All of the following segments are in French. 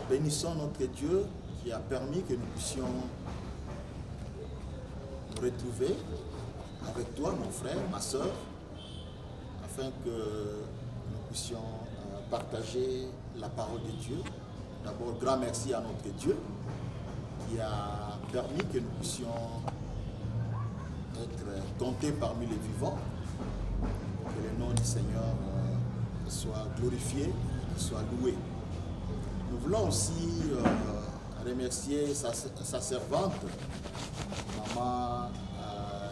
Bénissons notre Dieu qui a permis que nous puissions nous retrouver avec toi, mon frère, ma soeur, afin que nous puissions partager la parole de Dieu. D'abord, grand merci à notre Dieu qui a permis que nous puissions être comptés parmi les vivants. Que le nom du Seigneur soit glorifié, qu'il soit loué. Nous voulons aussi remercier sa servante, Maman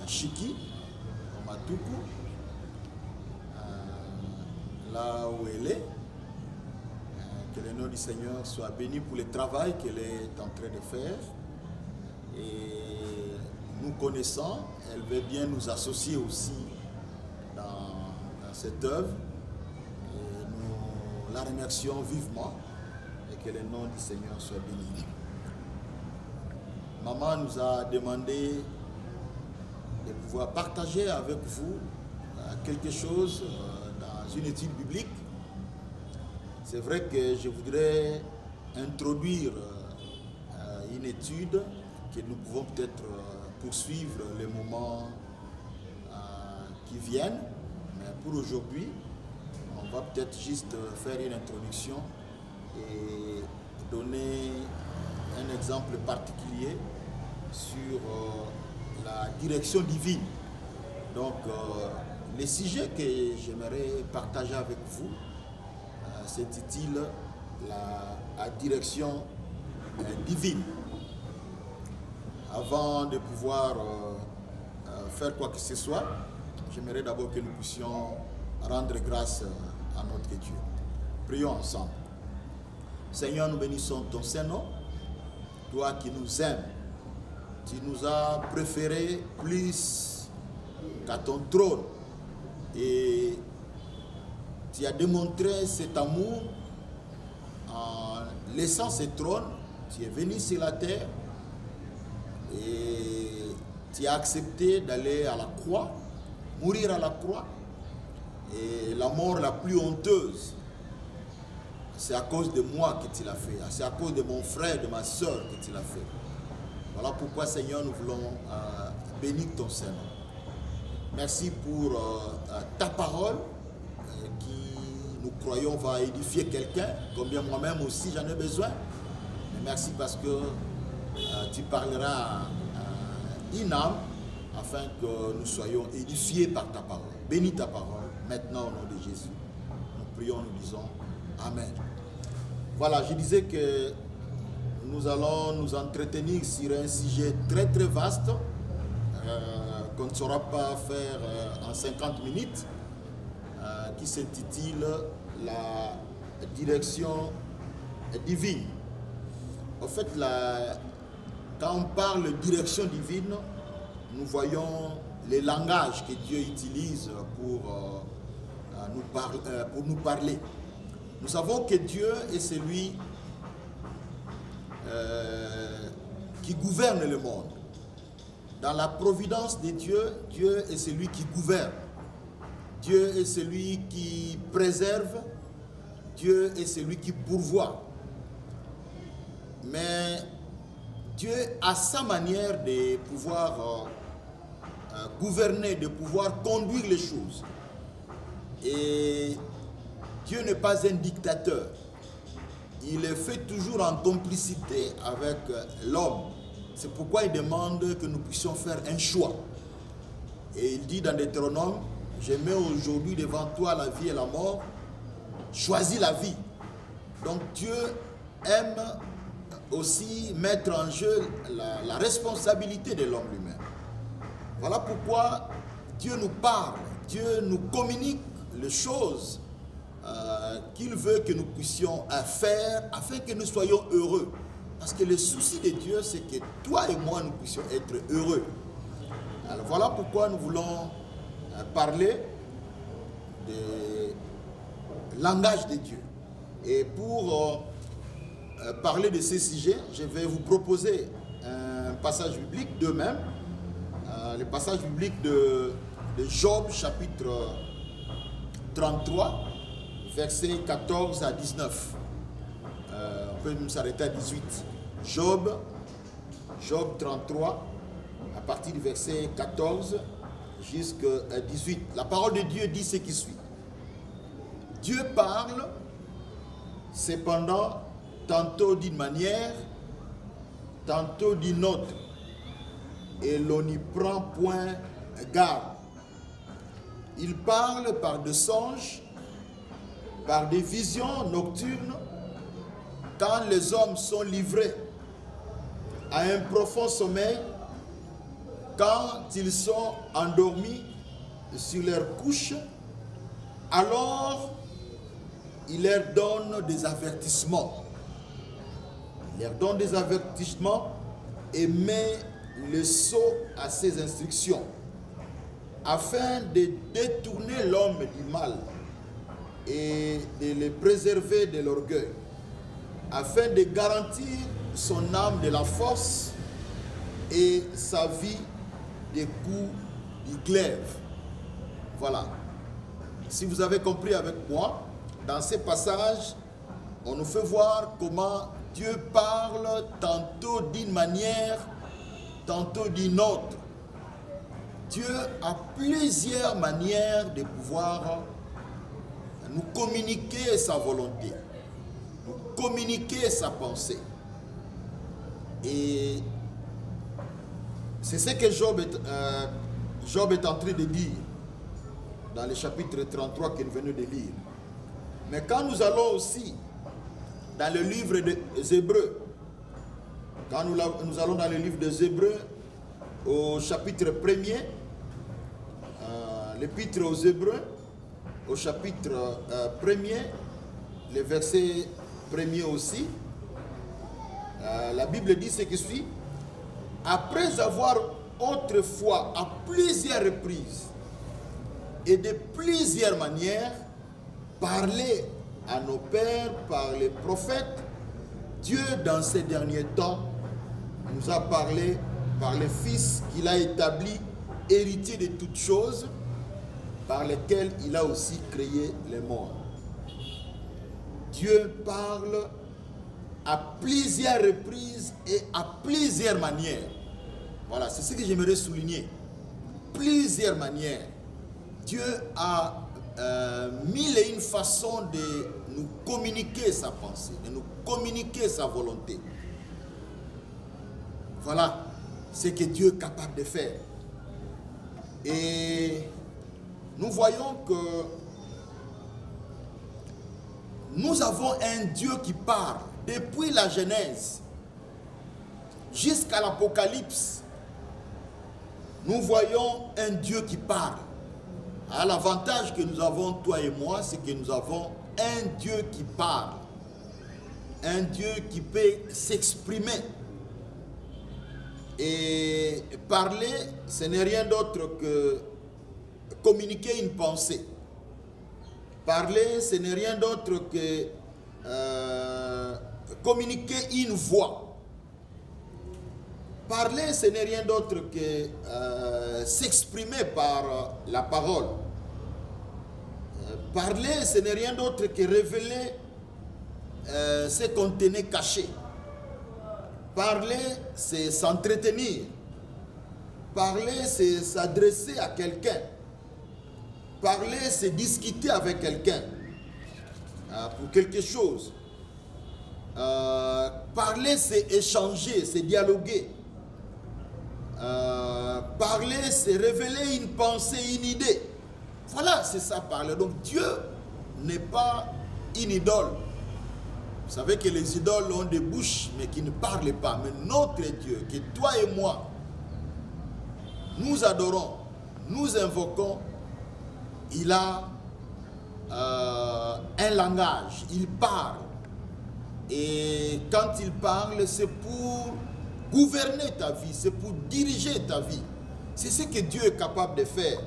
Chiki, Matuku, là où elle est. Que le nom du Seigneur soit béni pour le travail qu'elle est en train de faire. Et nous connaissant, elle veut bien nous associer aussi dans cette œuvre. Et nous la remercions vivement. Et que le nom du Seigneur soit béni. Maman nous a demandé de pouvoir partager avec vous quelque chose dans une étude biblique. C'est vrai que je voudrais introduire une étude que nous pouvons peut-être poursuivre les moments qui viennent. Mais pour aujourd'hui, on va peut-être juste faire une introduction et donner un exemple particulier sur la direction divine. Donc, les sujets que j'aimerais partager avec vous s'intitule la direction divine. Avant de pouvoir faire quoi que ce soit, j'aimerais d'abord que nous puissions rendre grâce à notre Dieu. Prions ensemble. Seigneur, nous bénissons ton Saint-Nom, toi qui nous aimes. Tu nous as préférés plus qu'à ton trône. Et tu as démontré cet amour en laissant ce trône. Tu es venu sur la terre et tu as accepté d'aller à la croix, mourir à la croix. Et la mort la plus honteuse, c'est à cause de moi que tu l'as fait. C'est à cause de mon frère, de ma soeur que tu l'as fait. Voilà pourquoi, Seigneur, nous voulons bénir ton Saint-Nom. Merci pour ta parole qui, nous croyons, va édifier quelqu'un, combien moi-même aussi j'en ai besoin. Mais merci parce que tu parleras à une âme afin que nous soyons édifiés par ta parole. Bénis ta parole maintenant au nom de Jésus. Nous prions, nous disons Amen. Voilà, je disais que nous allons nous entretenir sur un sujet très très vaste qu'on ne saura pas faire en 50 minutes, qui s'intitule la direction divine. En fait, quand on parle de direction divine, nous voyons les langages que Dieu utilise pour nous parler. Nous savons que Dieu est celui qui gouverne le monde. Dans la providence de Dieu, Dieu est celui qui gouverne. Dieu est celui qui préserve. Dieu est celui qui pourvoit. Mais Dieu a sa manière de pouvoir gouverner, de pouvoir conduire les choses. Et Dieu n'est pas un dictateur. Il est fait toujours en complicité avec l'homme. C'est pourquoi il demande que nous puissions faire un choix. Et il dit dans Deutéronome, je mets aujourd'hui devant toi la vie et la mort, choisis la vie. Donc Dieu aime aussi mettre en jeu la responsabilité de l'homme lui-même. Voilà pourquoi Dieu nous parle, Dieu nous communique les choses qu'il veut que nous puissions faire afin que nous soyons heureux. Parce que le souci de Dieu, c'est que toi et moi, nous puissions être heureux. Alors voilà pourquoi nous voulons parler du langage de Dieu. Et pour parler de ces sujets, je vais vous proposer un passage biblique d'eux-mêmes. Le passage biblique de Job, chapitre 33, versets 14 à 19. on peut même s'arrêter à 18. Job 33, à partir du verset 14 jusqu'à 18. La parole de Dieu dit ce qui suit. Dieu parle, cependant, tantôt d'une manière, tantôt d'une autre, et l'on n'y prend point garde. Il parle par des songes, par des visions nocturnes, quand les hommes sont livrés à un profond sommeil, quand ils sont endormis sur leur couche, alors il leur donne des avertissements. Il leur donne des avertissements et met le sceau à ses instructions, afin de détourner l'homme du mal et de le préserver de l'orgueil, afin de garantir son âme de la force et sa vie des coups du glaive. Voilà. Si vous avez compris avec moi, dans ces passages, on nous fait voir comment Dieu parle tantôt d'une manière, tantôt d'une autre. Dieu a plusieurs manières de pouvoir nous communiquer sa volonté, nous communiquer sa pensée. Et c'est ce que Job est en train de dire dans le chapitre 33 que nous venons de lire. Mais quand nous allons aussi dans le livre des Hébreux, quand nous allons dans le livre des Hébreux au chapitre 1er, l'épître aux Hébreux, au chapitre 1er, le verset 1er aussi, la Bible dit ce qui suit. Après avoir autrefois, à plusieurs reprises et de plusieurs manières, parlé à nos pères par les prophètes, Dieu, dans ces derniers temps, nous a parlé par le Fils qu'il a établi, héritier de toutes choses, par lesquelles il a aussi créé les mondes. Dieu parle à plusieurs reprises et à plusieurs manières. Voilà, c'est ce que j'aimerais souligner. Plusieurs manières. Dieu a mille et une façons de nous communiquer sa pensée, de nous communiquer sa volonté. Voilà ce que Dieu est capable de faire. Et nous voyons que nous avons un Dieu qui parle depuis la Genèse jusqu'à l'Apocalypse. Nous voyons un Dieu qui parle. L'avantage que nous avons, toi et moi, c'est que nous avons un Dieu qui parle. Un Dieu qui peut s'exprimer. Et parler, ce n'est rien d'autre que communiquer une pensée. Parler, ce n'est rien d'autre que communiquer une voix. Parler, ce n'est rien d'autre que s'exprimer par la parole. Parler, ce n'est rien d'autre que révéler ce qu'on tenait caché. Parler, c'est s'entretenir. Parler, c'est s'adresser à quelqu'un. Parler, c'est discuter avec quelqu'un pour quelque chose. Parler, c'est échanger, c'est dialoguer. Parler, c'est révéler une pensée, une idée. Voilà, c'est ça, parler. Donc Dieu n'est pas une idole. Vous savez que les idoles ont des bouches, mais qui ne parlent pas. Mais notre Dieu, que toi et moi, nous adorons, nous invoquons, il a un langage, il parle. Et quand il parle, c'est pour gouverner ta vie, c'est pour diriger ta vie. C'est ce que Dieu est capable de faire.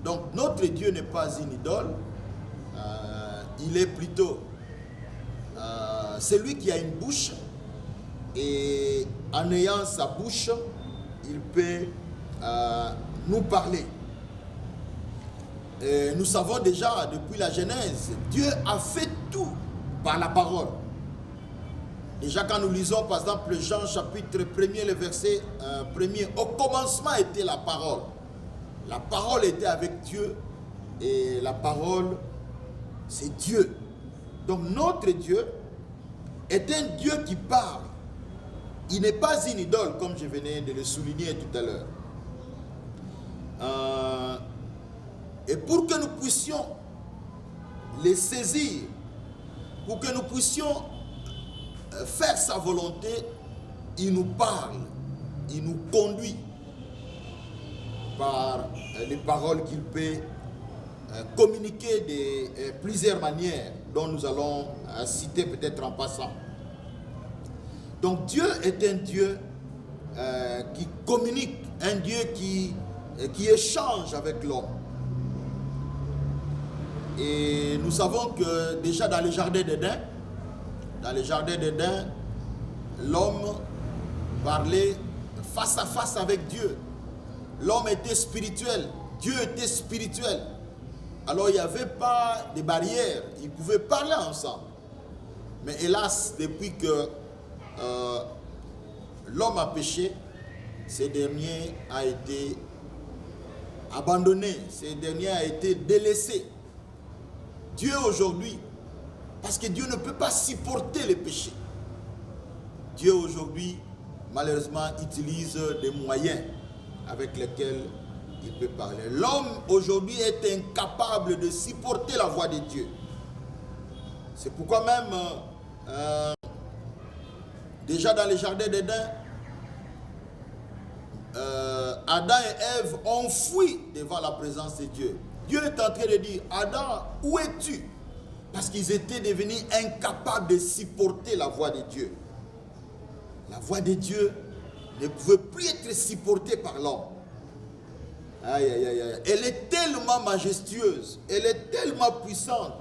Donc notre Dieu n'est pas une idole, il est plutôt celui qui a une bouche, et en ayant sa bouche, il peut nous parler. Et nous savons déjà depuis la Genèse, Dieu a fait tout par la parole. Déjà quand nous lisons par exemple Jean chapitre 1er, le verset 1er, au commencement était la parole. La parole était avec Dieu et la parole c'est Dieu. Donc notre Dieu est un Dieu qui parle. Il n'est pas une idole comme je venais de le souligner tout à l'heure. Et pour que nous puissions les saisir, pour que nous puissions faire sa volonté, il nous parle, il nous conduit par les paroles qu'il peut communiquer de plusieurs manières dont nous allons citer peut-être en passant. Donc Dieu est un Dieu qui communique, un Dieu qui échange avec l'homme. Et nous savons que déjà dans le jardin d'Éden, l'homme parlait face à face avec Dieu. L'homme était spirituel, Dieu était spirituel. Alors il n'y avait pas de barrière, ils pouvaient parler ensemble. Mais hélas, depuis que l'homme a péché, ce dernier a été abandonné, ce dernier a été délaissé. Dieu aujourd'hui, parce que Dieu ne peut pas supporter le péché. Dieu aujourd'hui, malheureusement, utilise des moyens avec lesquels il peut parler. L'homme aujourd'hui est incapable de supporter la voix de Dieu. C'est pourquoi même, déjà dans le jardin d'Éden, Adam et Ève ont fui devant la présence de Dieu. Dieu est en train de dire, Adam, où es-tu? Parce qu'ils étaient devenus incapables de supporter la voix de Dieu. La voix de Dieu ne pouvait plus être supportée par l'homme. Aïe, aïe, aïe, aïe. Elle est tellement majestueuse, elle est tellement puissante.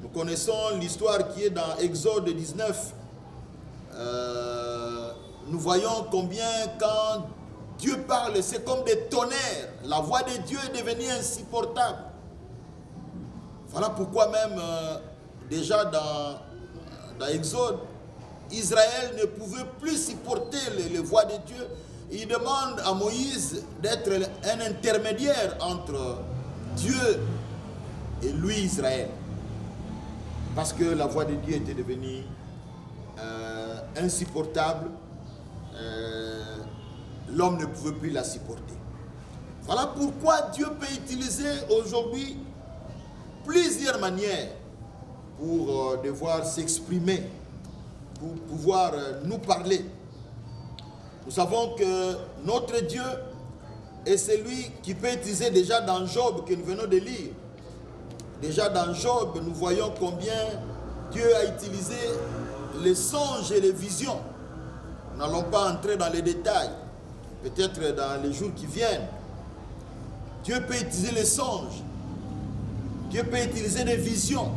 Nous connaissons l'histoire qui est dans Exode 19. Nous voyons combien quand Dieu parle, c'est comme des tonnerres. La voix de Dieu est devenue insupportable. Voilà pourquoi même déjà dans Exode, Israël ne pouvait plus supporter les voix de Dieu. Il demande à Moïse d'être un intermédiaire entre Dieu et lui, Israël. Parce que la voix de Dieu était devenue insupportable. L'homme ne pouvait plus la supporter. Voilà pourquoi Dieu peut utiliser aujourd'hui plusieurs manières pour devoir s'exprimer, pour pouvoir nous parler. Nous savons que notre Dieu est celui qui peut utiliser déjà dans Job que nous venons de lire. Déjà dans Job, nous voyons combien Dieu a utilisé les songes et les visions. Nous n'allons pas entrer dans les détails, peut-être dans les jours qui viennent. Dieu peut utiliser les songes. Dieu peut utiliser des visions.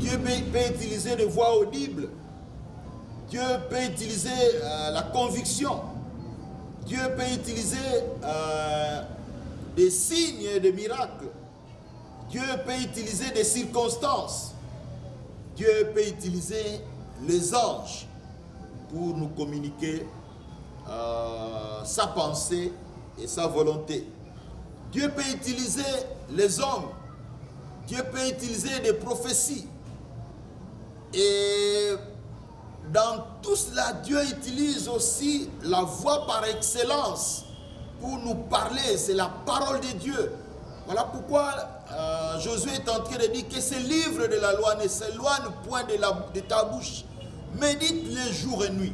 Dieu peut utiliser des voix audibles. Dieu peut utiliser la conviction. Dieu peut utiliser des signes et des miracles. Dieu peut utiliser des circonstances. Dieu peut utiliser les anges pour nous communiquer sa pensée et sa volonté. Dieu peut utiliser les hommes. Dieu peut utiliser des prophéties. Et dans tout cela, Dieu utilise aussi la voix par excellence pour nous parler. C'est la parole de Dieu. Voilà pourquoi Josué est en train de dire que ce livre de la loi ne s'éloigne point de ta bouche. Médite-le jour et nuit.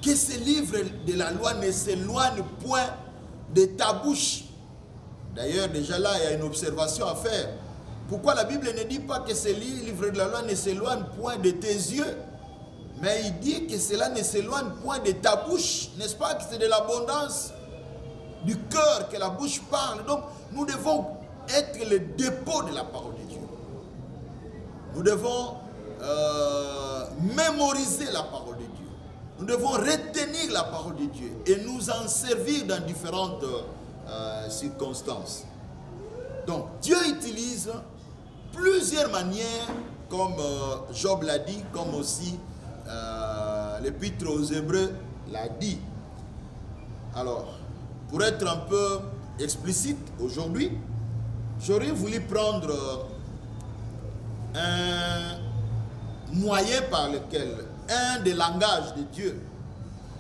Que ce livre de la loi ne s'éloigne point de ta bouche. D'ailleurs, déjà là, il y a une observation à faire. Pourquoi la Bible ne dit pas que ce livre de la loi ne s'éloigne point de tes yeux, mais il dit que cela ne s'éloigne point de ta bouche. N'est-ce pas que c'est de l'abondance du cœur que la bouche parle? Donc, nous devons être le dépôt de la parole de Dieu. Nous devons mémoriser la parole de Dieu. Nous devons retenir la parole de Dieu et nous en servir dans différentes circonstances. Donc, Dieu utilise plusieurs manières comme Job l'a dit, comme aussi l'épître aux Hébreux l'a dit. Alors, pour être un peu explicite aujourd'hui, j'aurais voulu prendre un moyen par lequel, un des langages de Dieu,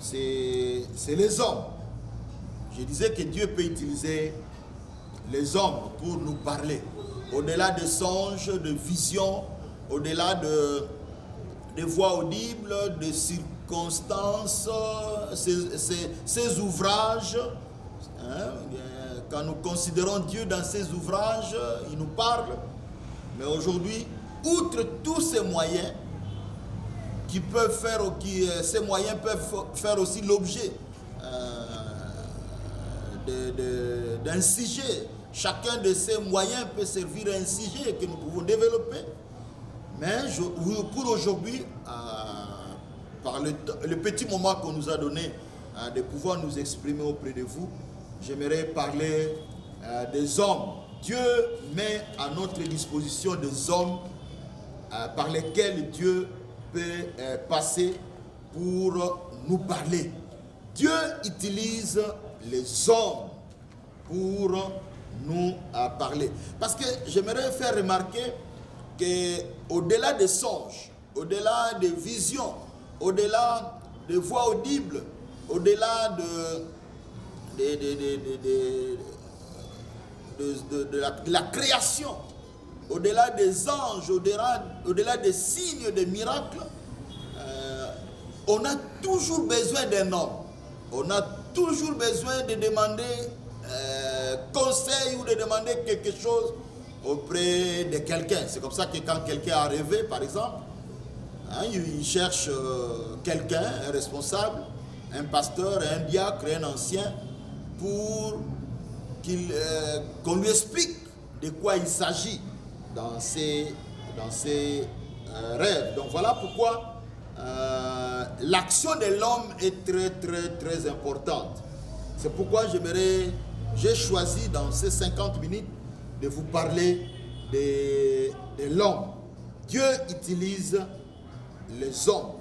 c'est les hommes. Je disais que Dieu peut utiliser les hommes pour nous parler. Au-delà de songes, de visions, au-delà de voix audibles, de circonstances, ces ouvrages. Hein, quand nous considérons Dieu dans ces ouvrages, il nous parle. Mais aujourd'hui, outre tous ces moyens, ces moyens peuvent faire aussi l'objet d'un sujet. Chacun de ces moyens peut servir à un sujet que nous pouvons développer. Mais pour aujourd'hui, par le petit moment qu'on nous a donné de pouvoir nous exprimer auprès de vous, j'aimerais parler des hommes. Dieu met à notre disposition des hommes par lesquels Dieu peut passer pour nous parler. Dieu utilise les hommes pour nous parler. Parce que j'aimerais faire remarquer qu'au-delà des songes, au-delà des visions, au-delà des voix audibles, au-delà de la création, au-delà des anges, au-delà des signes, des miracles, on a toujours besoin d'un homme. On a toujours besoin de demander conseil ou de demander quelque chose auprès de quelqu'un. C'est comme ça que quand quelqu'un a rêvé, par exemple, hein, il cherche quelqu'un, un responsable, un pasteur, un diacre, un ancien, pour qu'on lui explique de quoi il s'agit dans ses rêves. Donc voilà pourquoi l'action de l'homme est très très très importante. C'est pourquoi j'ai choisi dans ces 50 minutes de vous parler de l'homme. Dieu utilise les hommes.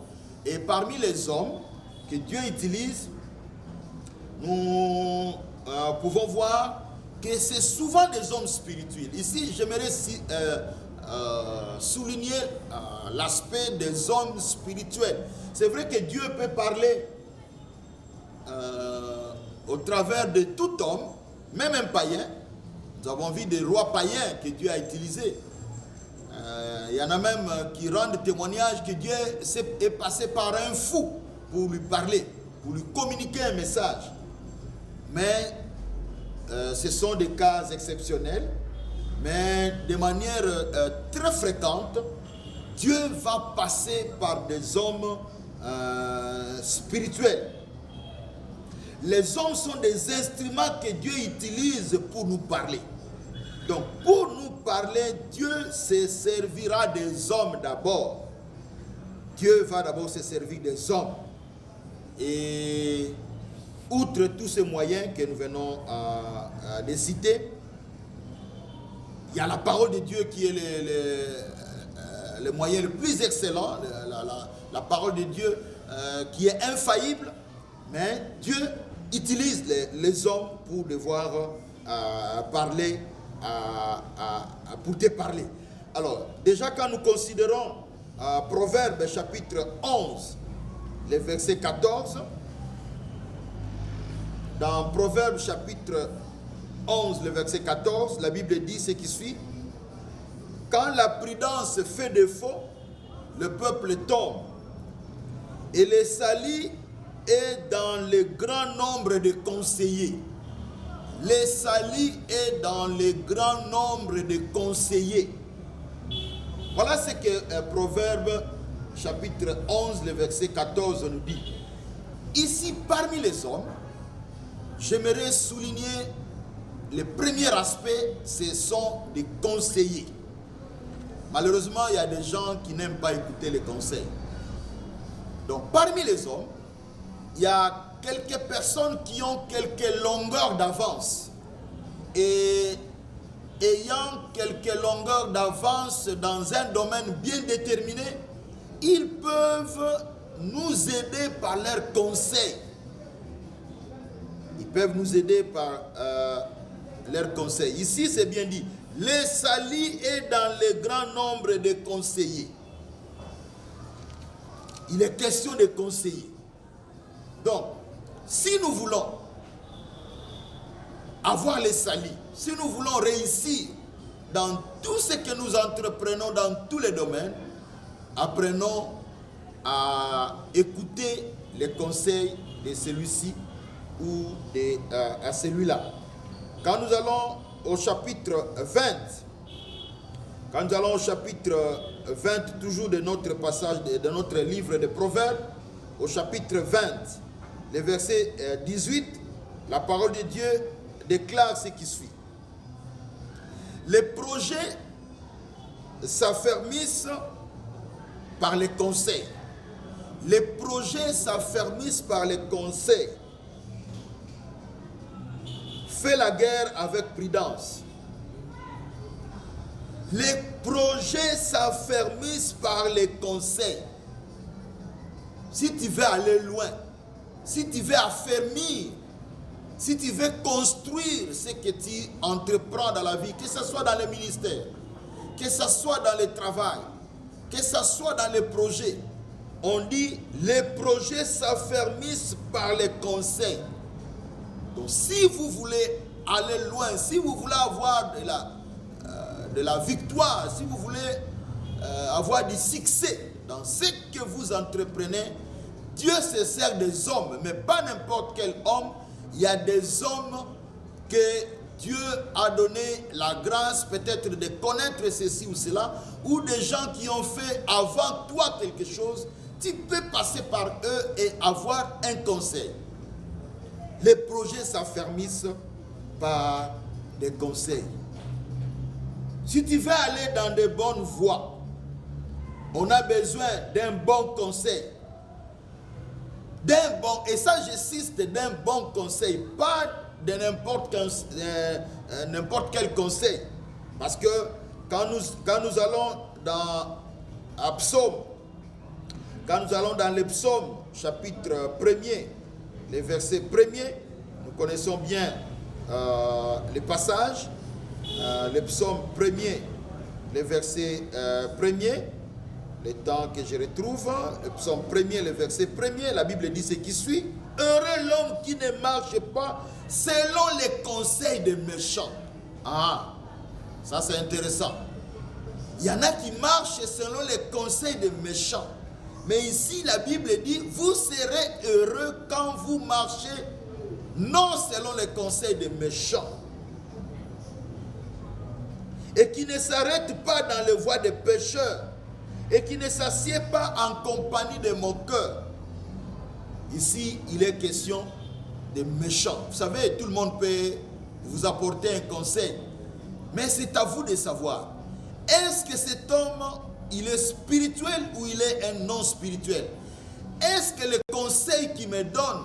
Et parmi les hommes que Dieu utilise, nous pouvons voir que c'est souvent des hommes spirituels. Ici, j'aimerais souligner l'aspect des hommes spirituels. C'est vrai que Dieu peut parler au travers de tout homme, même un païen. Nous avons vu des rois païens que Dieu a utilisés. Il y en a même qui rendent témoignage que Dieu est passé par un fou pour lui parler, pour lui communiquer un message. Mais ce sont des cas exceptionnels. Mais de manière très fréquente, Dieu va passer par des hommes spirituels. Les hommes sont des instruments que Dieu utilise pour nous parler. Donc, pour nous parler, Dieu se servira des hommes d'abord. Dieu va d'abord se servir des hommes. Et outre tous ces moyens que nous venons de citer, il y a la parole de Dieu qui est le moyen le plus excellent, la parole de Dieu qui est infaillible, mais Dieu utilise les hommes pour devoir parler, pour te parler. Alors, déjà quand nous considérons Proverbes chapitre 11, le verset 14, dans Proverbes chapitre 11, le verset 14, la Bible dit ce qui suit. Quand la prudence fait défaut, le peuple tombe. Et le salut est dans le grand nombre de conseillers. Le salut est dans le grand nombre de conseillers. Voilà ce que Proverbe chapitre 11, le verset 14 nous dit. Ici, parmi les hommes, j'aimerais souligner le premier aspect, ce sont des conseillers. Malheureusement, il y a des gens qui n'aiment pas écouter les conseils. Donc, parmi les hommes, il y a quelques personnes qui ont quelques longueurs d'avance. Et ayant quelques longueurs d'avance dans un domaine bien déterminé, ils peuvent nous aider par leurs conseils. Ils peuvent nous aider par leurs conseils. Ici, c'est bien dit. Le salut est dans le grand nombre de conseillers. Il est question de conseiller. Donc, si nous voulons avoir le salut, si nous voulons réussir dans tout ce que nous entreprenons dans tous les domaines, apprenons à écouter les conseils de celui-ci ou à celui-là. Quand nous allons au chapitre 20, quand nous allons au chapitre 20, toujours de notre passage, de notre livre de Proverbes, au chapitre 20, le verset 18, la parole de Dieu déclare ce qui suit. Les projets s'affermissent par les conseils. Les projets s'affermissent par les conseils. Fais la guerre avec prudence. Les projets s'affermissent par les conseils. Si tu veux aller loin, si tu veux affermir, si tu veux construire ce que tu entreprends dans la vie, que ce soit dans le ministère, que ce soit dans le travail, que ce soit dans les projets, on dit les projets s'affermissent par les conseils. Donc si vous voulez aller loin, si vous voulez avoir de la victoire, si vous voulez avoir du succès dans ce que vous entreprenez, Dieu se sert des hommes, mais pas n'importe quel homme. Il y a des hommes que Dieu a donné la grâce peut-être de connaître ceci ou cela, ou des gens qui ont fait avant toi quelque chose. Tu peux passer par eux et avoir un conseil. Les projets s'affermissent par des conseils. Si tu veux aller dans de bonnes voies, on a besoin d'un bon conseil. Et ça j'insiste, d'un bon conseil, pas de n'importe quel conseil. Parce que quand nous allons dans Psaume, quand nous allons dans le Psaume, chapitre 1er, les versets 1er, nous connaissons bien les passages, le Psaume 1er, les versets 1er, le temps que je retrouve, le Psaume 1er, le verset 1er, la Bible dit ce qui suit. Heureux l'homme qui ne marche pas selon les conseils des méchants. Ah, ça c'est intéressant. Il y en a qui marchent selon les conseils des méchants. Mais ici, la Bible dit, vous serez heureux quand vous marchez non selon les conseils des méchants. Et qui ne s'arrête pas dans les voies des pécheurs. Et qui ne s'assied pas en compagnie des moqueurs. Ici, il est question des méchants. Vous savez, tout le monde peut vous apporter un conseil. Mais c'est à vous de savoir. Est-ce que cet homme, il est spirituel ou il est un non spirituel? Est-ce que le conseil qu'il me donne,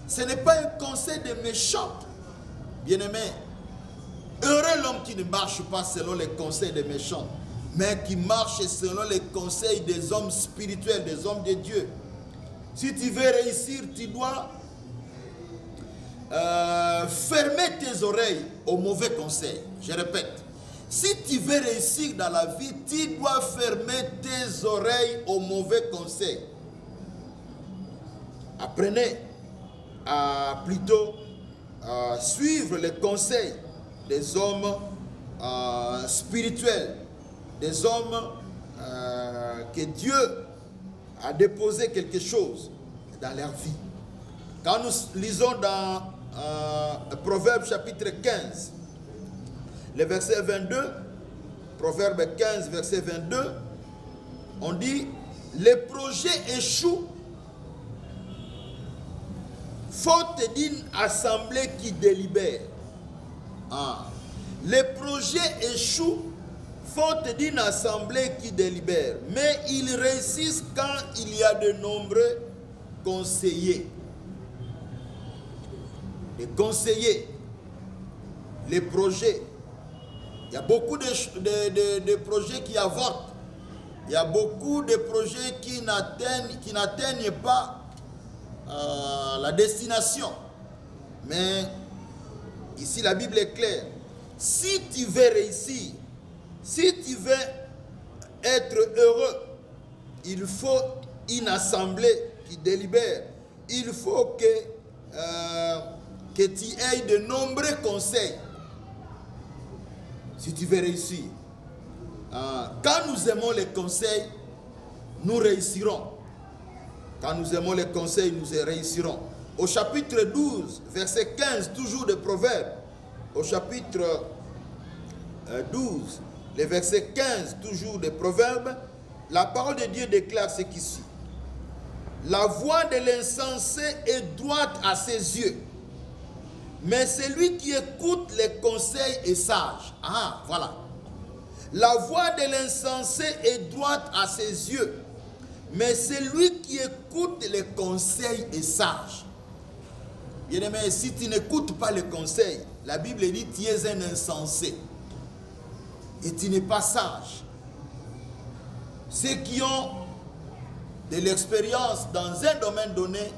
ce n'est pas un conseil de méchant? Bien-aimé, heureux l'homme qui ne marche pas selon les conseils des méchants, mais qui marche selon les conseils des hommes spirituels, des hommes de Dieu. Si tu veux réussir, tu dois fermer tes oreilles aux mauvais conseils. Je répète, si tu veux réussir dans la vie, tu dois fermer tes oreilles aux mauvais conseils. Apprenez à plutôt suivre les conseils des hommes spirituels, des hommes que Dieu a déposé quelque chose dans leur vie. Quand nous lisons dans Proverbe chapitre 15, le verset 22, Proverbe 15, verset 22, on dit, les projets échouent faute d'une assemblée qui délibère. Ah. Les projets échouent faute d'une assemblée qui délibère, mais ils réussissent quand il y a de nombreux conseillers. Les conseillers, les projets, il Il y a beaucoup de projets qui avortent. Il y a beaucoup de projets qui n'atteignent pas la destination. Mais ici, la Bible est claire. Si tu veux réussir, si tu veux être heureux, il faut une assemblée qui délibère. Il faut que tu aies de nombreux conseils. Si tu veux réussir. Quand nous aimons les conseils, nous réussirons. Quand nous aimons les conseils, nous réussirons. Au chapitre 12, verset 15, toujours de Proverbes. Au chapitre 12, le verset 15, toujours de Proverbes, la parole de Dieu déclare ce qu'ici. La voix de l'insensé est droite à ses yeux, mais celui qui écoute les conseils est sage. Ah, voilà. La voix de l'insensé est droite à ses yeux, mais celui qui écoute les conseils est sage. Bien-aimé, si tu n'écoutes pas les conseils, la Bible dit tu es un insensé et tu n'es pas sage. Ceux qui ont de l'expérience dans un domaine donné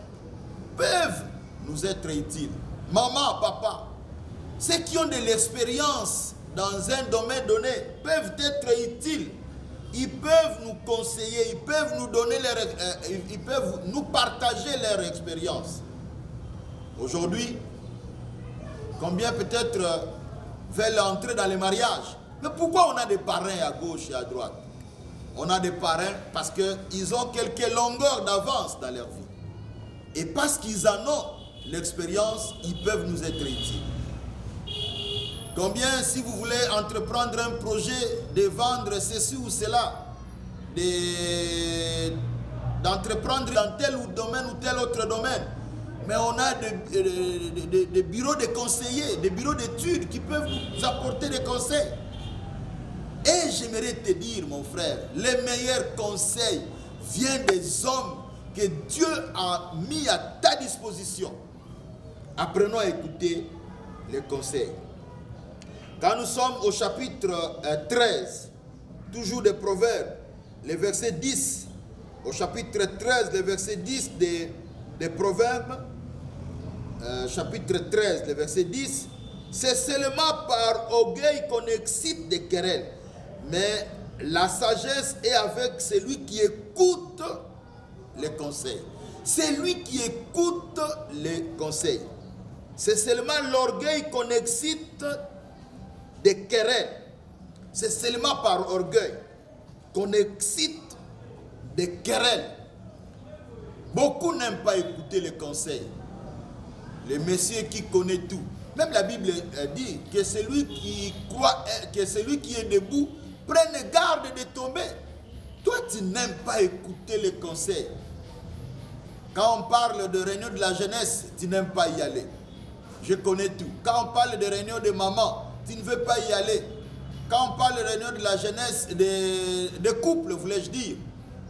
peuvent nous être utiles. Maman, papa, ceux qui ont de l'expérience dans un domaine donné peuvent être utiles. Ils peuvent nous conseiller, ils peuvent nous donner ils peuvent nous partager leur expérience. Aujourd'hui, combien peut-être veulent entrer dans les mariages? Mais pourquoi on a des parrains à gauche et à droite? On a des parrains parce qu'ils ont quelques longueurs d'avance dans leur vie. Et parce qu'ils en ont l'expérience, ils peuvent nous être utiles. Combien, si vous voulez entreprendre un projet de vendre ceci ou cela, d'entreprendre dans tel domaine ou tel autre domaine, mais on a des bureaux de conseillers, des bureaux d'études qui peuvent nous apporter des conseils. Et j'aimerais te dire, mon frère, les meilleurs conseils viennent des hommes que Dieu a mis à ta disposition. Apprenons à écouter les conseils. Quand nous sommes au chapitre 13, toujours des Proverbes, le verset 10, au chapitre 13, le verset 10 des Proverbes, chapitre 13, le verset 10, c'est seulement par orgueil qu'on excite des querelles, mais la sagesse est avec celui qui écoute les conseils. C'est lui qui écoute les conseils. C'est seulement l'orgueil qu'on excite des querelles. C'est seulement par orgueil qu'on excite des querelles. Beaucoup n'aiment pas écouter les conseils. Les messieurs qui connaissent tout. Même la Bible dit que celui qui croit, que celui qui est debout prenne garde de tomber. Toi, tu n'aimes pas écouter les conseils. Quand on parle de réunion de la jeunesse, tu n'aimes pas y aller. Je connais tout. Quand on parle de réunion de maman, tu ne veux pas y aller. Quand on parle de réunion de la jeunesse, de couple, voulais-je dire,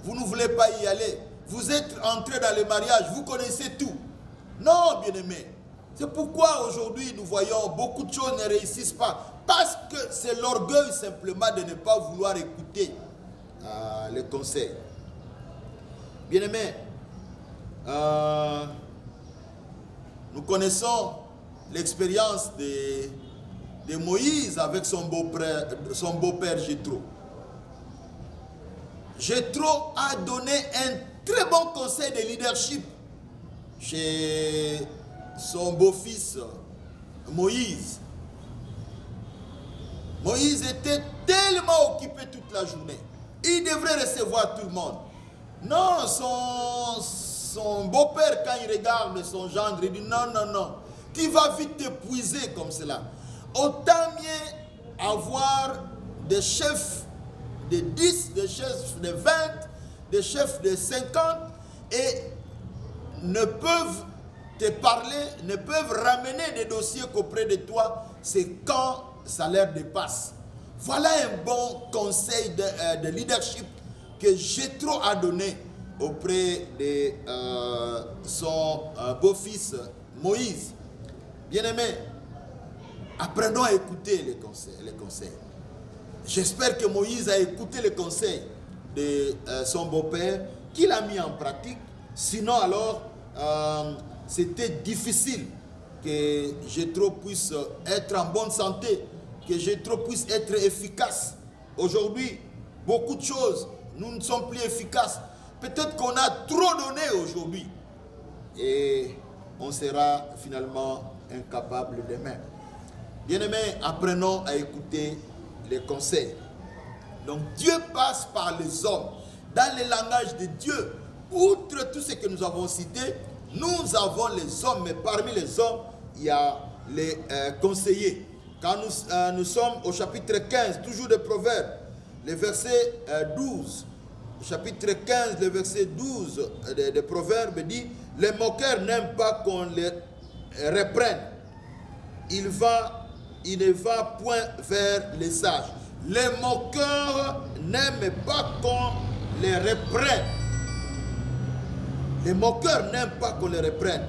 vous ne voulez pas y aller. Vous êtes entré dans le mariage, vous connaissez tout. Non, bien-aimé. C'est pourquoi aujourd'hui nous voyons beaucoup de choses ne réussissent pas. Parce que c'est l'orgueil simplement de ne pas vouloir écouter les conseils. Bien-aimé, nous connaissons l'expérience de Moïse avec son beau-père Jéthro. Jéthro a donné un très bon conseil de leadership chez son beau-fils Moïse. Moïse était tellement occupé toute la journée. Il devrait recevoir tout le monde. Non, son beau-père, quand il regarde son gendre, il dit non, non, non. Tu vas vite t'épuiser comme cela. Autant mieux avoir des chefs de 10, des chefs de 20, des chefs de 50 et ne peuvent te parler, ne peuvent ramener des dossiers qu'auprès de toi, c'est quand ça leur dépasse. Voilà un bon conseil de leadership que Jéthro a donné auprès de son beau-fils Moïse. Bien-aimé, apprenons à écouter les conseils. J'espère que Moïse a écouté les conseils de son beau-père, qu'il a mis en pratique. Sinon, alors, c'était difficile que Jéthro puisse être en bonne santé, que Jéthro puisse être efficace. Aujourd'hui, beaucoup de choses, nous ne sommes plus efficaces. Peut-être qu'on a trop donné aujourd'hui. Et on sera finalement incapable demain. Bien-aimés, apprenons à écouter les conseils. Donc Dieu passe par les hommes. Dans le langage de Dieu, outre tout ce que nous avons cité, nous avons les hommes, mais parmi les hommes, il y a les conseillers. Quand nous sommes au chapitre 15, toujours de Proverbes, le verset 12, chapitre 15, le verset 12 de Proverbes dit, « Les moqueurs n'aiment pas qu'on les reprenne. Il ne va point vers les sages. » Les moqueurs n'aiment pas qu'on les reprenne. Les moqueurs n'aiment pas qu'on les reprenne.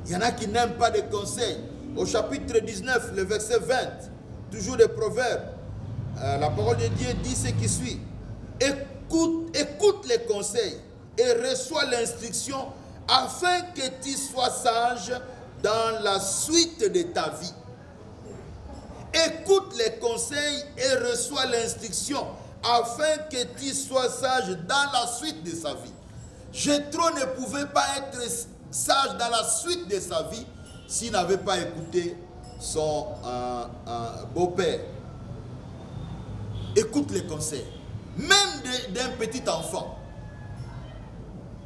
Il y en a qui n'aiment pas des conseils. Au chapitre 19, le verset 20, toujours des Proverbes, la parole de Dieu dit ce qui suit. Écoute les conseils et reçois l'instruction afin que tu sois sage dans la suite de ta vie. Écoute les conseils et reçois l'instruction afin que tu sois sage dans la suite de sa vie. Jéthro ne pouvait pas être sage dans la suite de sa vie s'il n'avait pas écouté son beau-père. Écoute les conseils, même d'un petit enfant.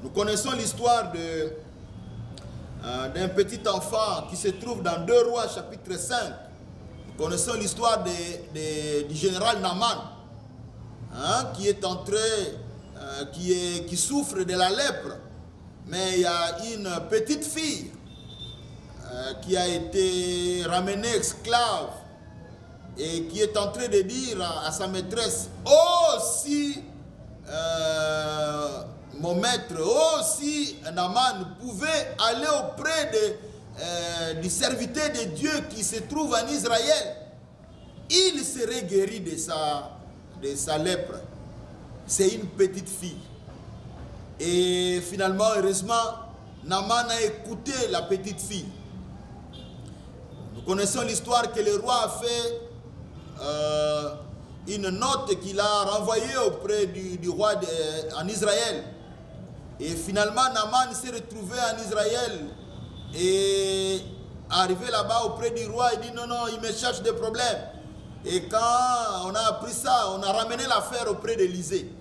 Nous connaissons l'histoire d'un petit enfant qui se trouve dans 2 Rois chapitre 5. Nous connaissons l'histoire du général Naaman, qui est entré, qui souffre de la lèpre. Mais il y a une petite fille qui a été ramenée esclave et qui est en train de dire à sa maîtresse, « Oh, si mon maître, oh, si Naaman pouvait aller auprès du serviteur de Dieu qui se trouve en Israël, il serait guéri de sa lèpre. » C'est une petite fille. Et finalement, heureusement, Naaman a écouté la petite fille. Nous connaissons l'histoire que le roi a fait une note qu'il a renvoyée auprès du roi en Israël. Et finalement, Naaman s'est retrouvé en Israël et arrivé là-bas auprès du roi, il dit non, non, il me cherche des problèmes. Et quand on a appris ça, on a ramené l'affaire auprès d'Élisée.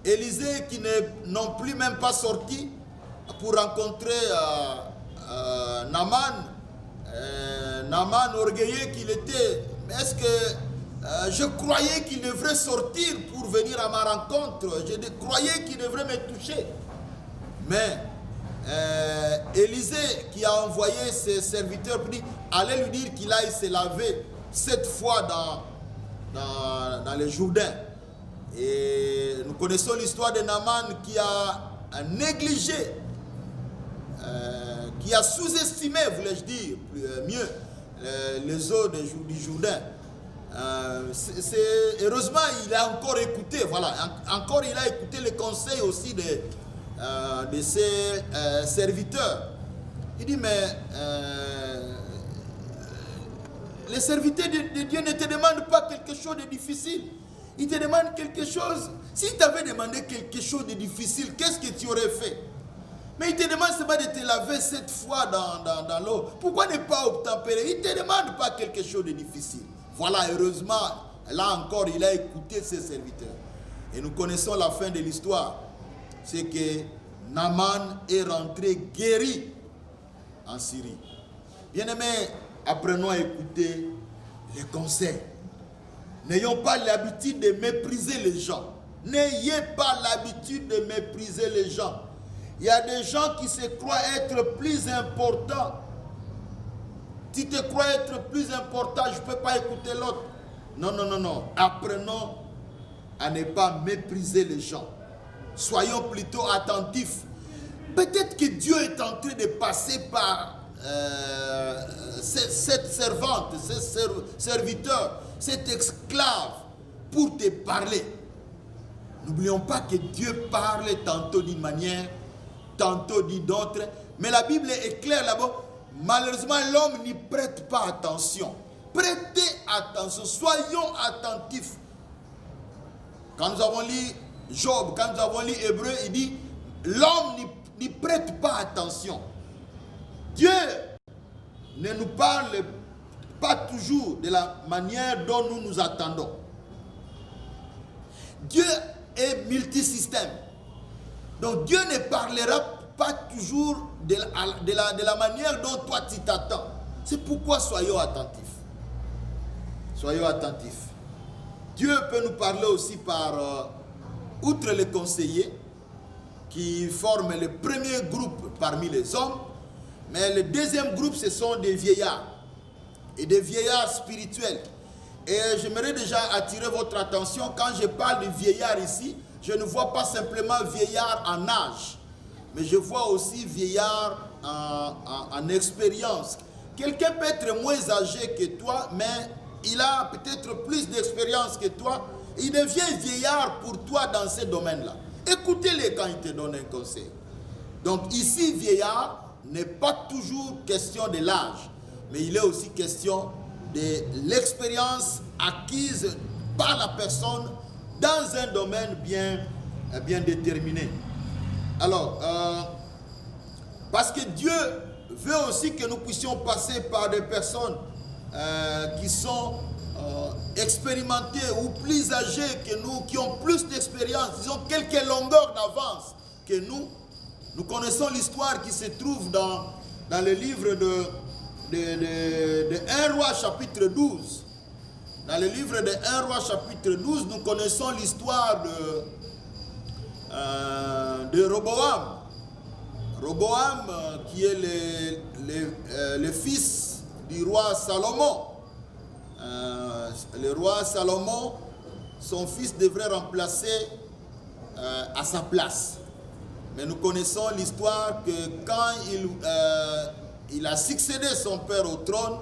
Élisée qui n'est non plus même pas sorti pour rencontrer Naaman. Naaman orgueilleux qu'il était, est-ce que je croyais qu'il devrait sortir pour venir à ma rencontre, je croyais qu'il devrait me toucher. Mais Élisée qui a envoyé ses serviteurs pour dire, allez lui dire qu'il aille se laver 7 fois dans le Jourdain. Et nous connaissons l'histoire de Naaman qui a négligé, qui a sous-estimé, voulais-je dire, mieux, les eaux du Jourdain. Heureusement, il a encore écouté, voilà, encore il a écouté les conseils aussi de ses serviteurs. Il dit, mais les serviteurs de Dieu ne te demandent pas quelque chose de difficile. Ils te demandent quelque chose. S'ils t'avaient demandé quelque chose de difficile, qu'est-ce que tu aurais fait? Mais ils te demandent seulement de te laver 7 fois dans l'eau. Pourquoi ne pas obtempérer? Ils ne te demandent pas quelque chose de difficile. Voilà, heureusement, là encore, il a écouté ses serviteurs. Et nous connaissons la fin de l'histoire. C'est que Naaman est rentré guéri en Syrie. Bien-aimés, apprenons à écouter les conseils. N'ayons pas l'habitude de mépriser les gens. N'ayez pas l'habitude de mépriser les gens. Il y a des gens qui se croient être plus importants. Tu te crois être plus important, je ne peux pas écouter l'autre. Non, non, non, non. Apprenons à ne pas mépriser les gens. Soyons plutôt attentifs. Peut-être que Dieu est en train de passer par cette servante, ce serviteur, cet esclave pour te parler. N'oublions pas que Dieu parle tantôt d'une manière, tantôt d'une autre. Mais la Bible est claire là-bas. Malheureusement, l'homme n'y prête pas attention. Prêtez attention, soyons attentifs. Quand nous avons lu Job, quand nous avons lu Hébreu, il dit, l'homme n'y prête pas attention. Dieu ne nous parle pas toujours de la manière dont nous nous attendons. Dieu est multisystème. Donc Dieu ne parlera pas toujours de la manière dont toi tu t'attends. C'est pourquoi soyons attentifs. Soyons attentifs. Dieu peut nous parler aussi par, outre les conseillers, qui forment le premier groupe parmi les hommes, mais le deuxième groupe, ce sont des vieillards, et des vieillards spirituels. Et j'aimerais déjà attirer votre attention, quand je parle de vieillards ici, je ne vois pas simplement vieillard en âge, mais je vois aussi vieillard en expérience. Quelqu'un peut être moins âgé que toi, mais il a peut-être plus d'expérience que toi. Il devient vieillard pour toi dans ce domaine-là. Écoutez-le quand il te donne un conseil. Donc ici, vieillard n'est pas toujours question de l'âge, mais il est aussi question de l'expérience acquise par la personne dans un domaine bien déterminé. Alors, parce que Dieu veut aussi que nous puissions passer par des personnes qui sont expérimentées ou plus âgées que nous, qui ont plus d'expérience, ils ont quelques longueurs d'avance que nous. Nous connaissons l'histoire qui se trouve dans le livre de 1 Roi chapitre 12. Dans le livre de 1 Roi chapitre 12, nous connaissons l'histoire de Roboam. Roboam qui est le fils du roi Salomon. Le roi Salomon, son fils devrait remplacer à sa place. Mais nous connaissons l'histoire que quand il a succédé son père au trône,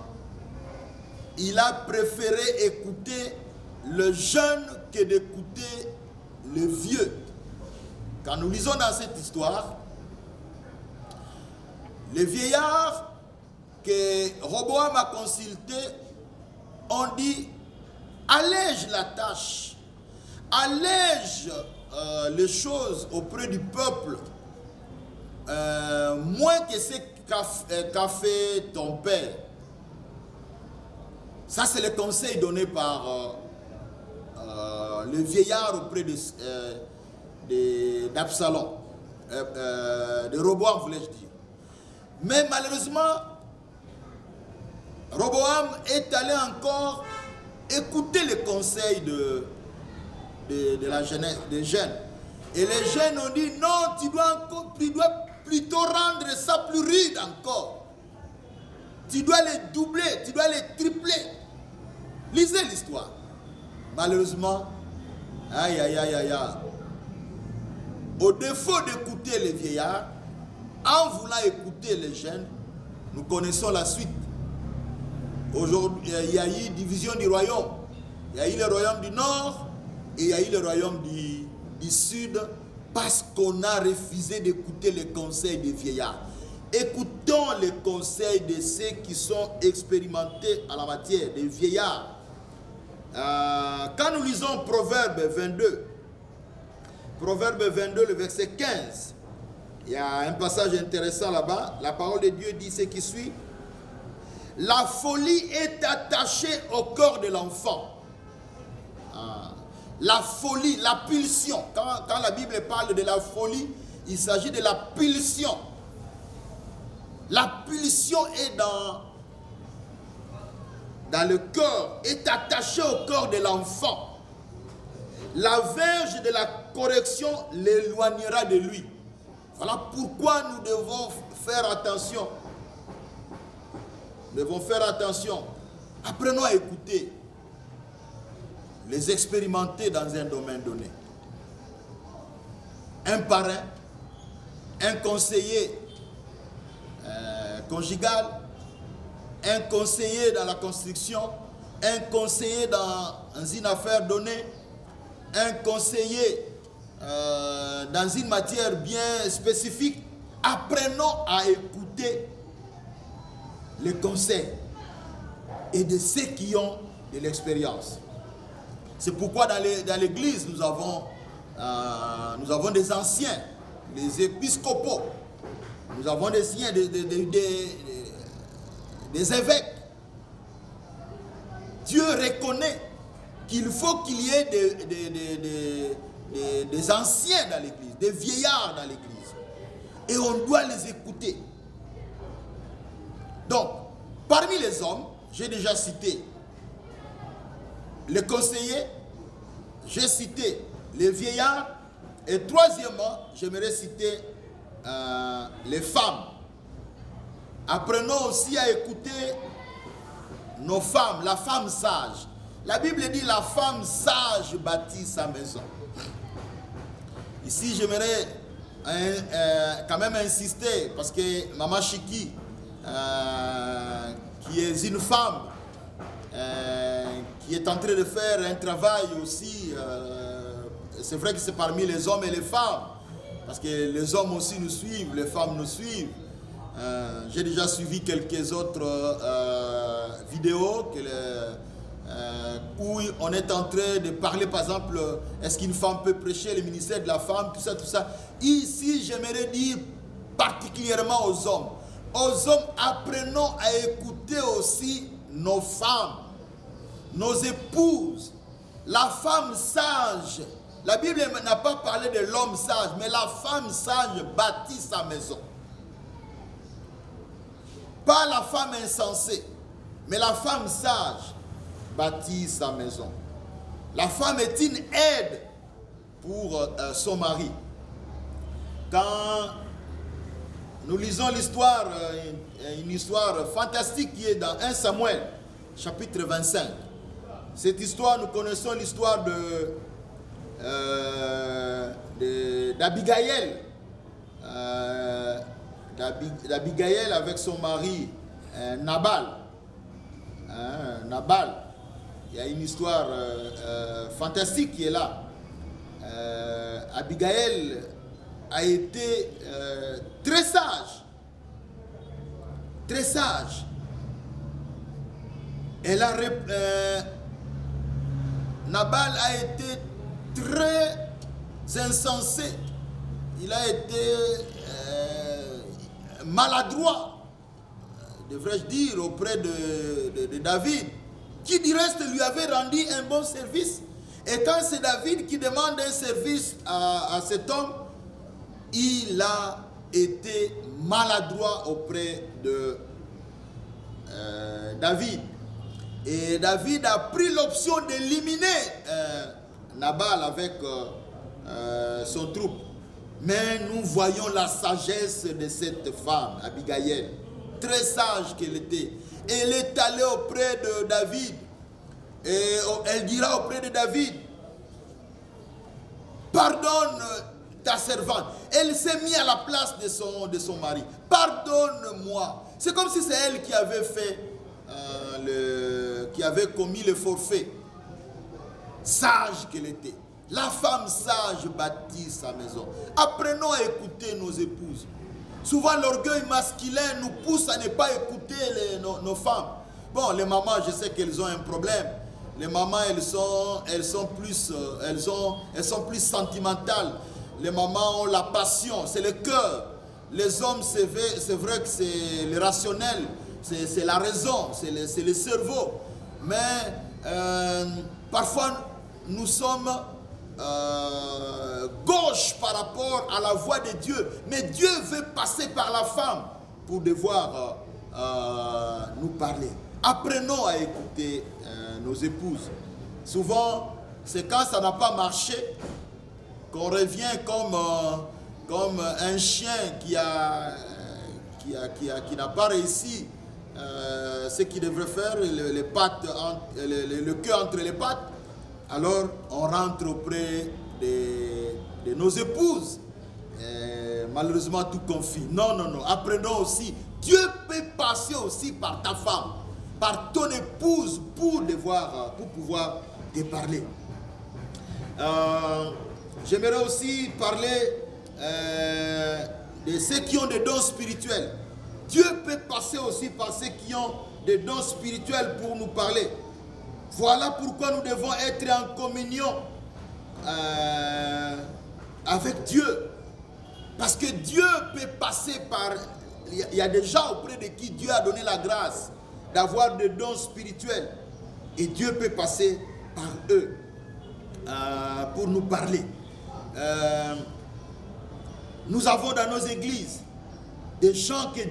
il a préféré écouter le jeune que d'écouter le vieux. Quand nous lisons dans cette histoire, les vieillards que Roboam a consultés ont dit, allège la tâche, allège les choses auprès du peuple, moins que ce qu'a fait ton père. Ça, c'est le conseil donné par le vieillard auprès d'Absalom, de Roboam, voulais-je dire. Mais malheureusement, Roboam est allé encore écouter les conseils de la jeunesse, des jeunes. Et les jeunes ont dit, non, tu dois plutôt rendre ça plus rude encore. Tu dois les doubler, tu dois les tripler. Lisez l'histoire. Malheureusement, au défaut d'écouter les vieillards, en voulant écouter les jeunes, nous connaissons la suite. Aujourd'hui, il y a eu division du royaume. Il y a eu le royaume du nord et il y a eu le royaume du sud, parce qu'on a refusé d'écouter les conseils des vieillards. Écoutons les conseils de ceux qui sont expérimentés en la matière, des vieillards. Quand nous lisons Proverbe 22, le verset 15, il y a un passage intéressant là-bas. La parole de Dieu dit ce qui suit. La folie est attachée au corps de l'enfant. La folie, la pulsion. Quand la Bible parle de la folie, il s'agit de la pulsion. La pulsion est dans le corps, est attachée au corps de l'enfant. La verge de la correction l'éloignera de lui. Voilà pourquoi nous devons faire attention. Nous devons faire attention. Apprenons à écouter, les expérimenter dans un domaine donné. Un parrain, un conseiller, conjugale, un conseiller dans la construction, un conseiller dans une affaire donnée, un conseiller dans une matière bien spécifique. Apprenons à écouter les conseils et de ceux qui ont de l'expérience. C'est pourquoi dans l'église, nous avons des anciens, les épiscopaux, nous avons des évêques. Dieu reconnaît qu'il faut qu'il y ait des anciens dans l'église, des vieillards dans l'église. Et on doit les écouter. Donc, parmi les hommes, j'ai déjà cité les conseillers, j'ai cité les vieillards, et troisièmement, j'aimerais citer les femmes. Apprenons aussi à écouter nos femmes, la femme sage. La Bible dit la femme sage bâtit sa maison. Ici, j'aimerais quand même insister, parce que Maman Chiki, qui est une femme, qui est en train de faire un travail aussi, c'est vrai que c'est parmi les hommes et les femmes, parce que les hommes aussi nous suivent, les femmes nous suivent. J'ai déjà suivi quelques autres vidéos où on est en train de parler, par exemple, est-ce qu'une femme peut prêcher, le ministère de la femme, tout ça, tout ça. Ici, j'aimerais dire particulièrement aux hommes. Aux hommes, apprenons à écouter aussi nos femmes, nos épouses. La femme sage, la Bible n'a pas parlé de l'homme sage, mais la femme sage bâtit sa maison. Pas la femme insensée, mais la femme sage bâtit sa maison. La femme est une aide pour son mari. Quand nous lisons l'histoire, une histoire fantastique qui est dans 1 Samuel, chapitre 25. Cette histoire, nous connaissons l'histoire d'Abigaïl. D'Abigaïl avec son mari Nabal. Nabal. Il y a une histoire fantastique qui est là. Abigaïl a été très sage. Très sage. Nabal a été très insensé. Il a été maladroit, devrais-je dire, auprès de David, qui du reste lui avait rendu un bon service. Et quand c'est David qui demande un service à cet homme, il a été maladroit auprès de David. Et David a pris l'option d'éliminer Nabal avec son troupe. Mais nous voyons la sagesse de cette femme, Abigaïl, très sage qu'elle était. Elle est allée auprès de David et elle dira auprès de David, pardonne ta servante. Elle s'est mise à la place de son mari. Pardonne-moi. C'est comme si c'est elle qui avait fait, qui avait commis le forfait. Sage qu'elle était. La femme sage bâtit sa maison. Apprenons à écouter nos épouses. Souvent, l'orgueil masculin nous pousse à ne pas écouter nos femmes. Bon, les mamans, je sais qu'elles ont un problème. Les mamans, elles sont plus sentimentales. Les mamans ont la passion, c'est le cœur. Les hommes, c'est vrai que c'est le rationnel, c'est la raison, c'est le cerveau. Mais parfois, nous sommes gauche par rapport à la voix de Dieu. Mais Dieu veut passer par la femme pour devoir nous parler. Apprenons à écouter nos épouses. Souvent, c'est quand ça n'a pas marché qu'on revient comme un chien qui n'a pas réussi ce qu'il devrait faire, le cœur entre les pattes. Alors, on rentre auprès de nos épouses malheureusement tout confie. Non, non, non. Apprenons aussi. Dieu peut passer aussi par ta femme, par ton épouse pour pouvoir te parler. J'aimerais aussi parler de ceux qui ont des dons spirituels. Dieu peut passer aussi par ceux qui ont des dons spirituels pour nous parler. Voilà pourquoi nous devons être en communion avec Dieu. Parce que Dieu peut passer par... Il y a des gens auprès de qui Dieu a donné la grâce d'avoir des dons spirituels. Et Dieu peut passer par eux pour nous parler. Nous avons dans nos églises des gens que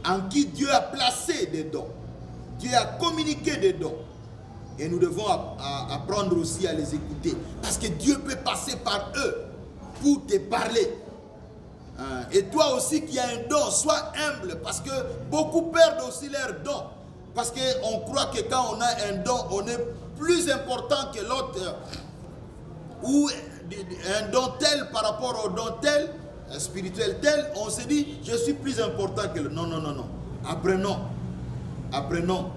en qui Dieu a placé des dons. Dieu a communiqué des dons. Et nous devons apprendre aussi à les écouter. Parce que Dieu peut passer par eux pour te parler. Et toi aussi qui as un don, sois humble. Parce que beaucoup perdent aussi leur don. Parce qu'on croit que quand on a un don, on est plus important que l'autre. Ou un don tel par rapport au don tel, spirituel tel, on se dit, je suis plus important que le... Non, non, non, non. Apprenons